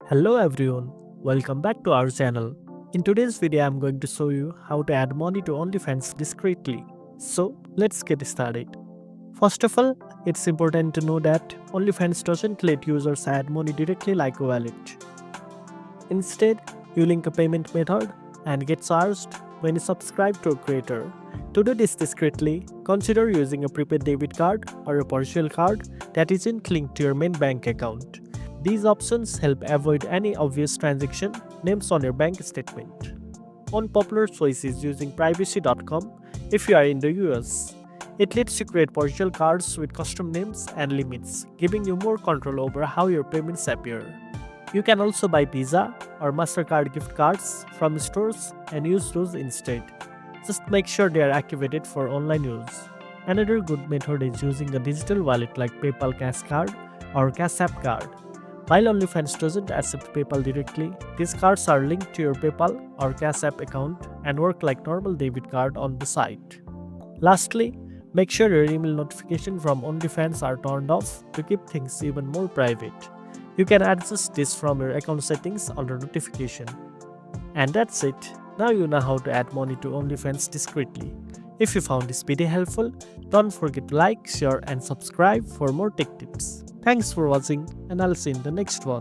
Hello everyone, welcome back to our channel. In today's video, I'm going to show you how to add money to OnlyFans discreetly. So let's get started. First of all, it's important to know that OnlyFans doesn't let users add money directly like a wallet. Instead, you link a payment method and get charged when you subscribe to a creator. To do this discreetly, consider using a prepaid debit card or a virtual card that isn't linked to your main bank account. These options help avoid any obvious transaction names on your bank statement. One popular choice is using privacy.com if you are in the US. It lets you create virtual cards with custom names and limits, giving you more control over how your payments appear. You can also buy Visa or MasterCard gift cards from stores and use those instead. Just make sure they are activated for online use. Another good method is using a digital wallet like PayPal Cash Card or Cash App Card. While OnlyFans doesn't accept PayPal directly, these cards are linked to your PayPal or Cash App account and work like normal debit card on the site. Lastly, make sure your email notifications from OnlyFans are turned off to keep things even more private. You can adjust this from your account settings under notification. And that's it. Now you know how to add money to OnlyFans discreetly. If you found this video helpful, don't forget to like, share and subscribe for more tech tips. Thanks for watching and I'll see you in the next one.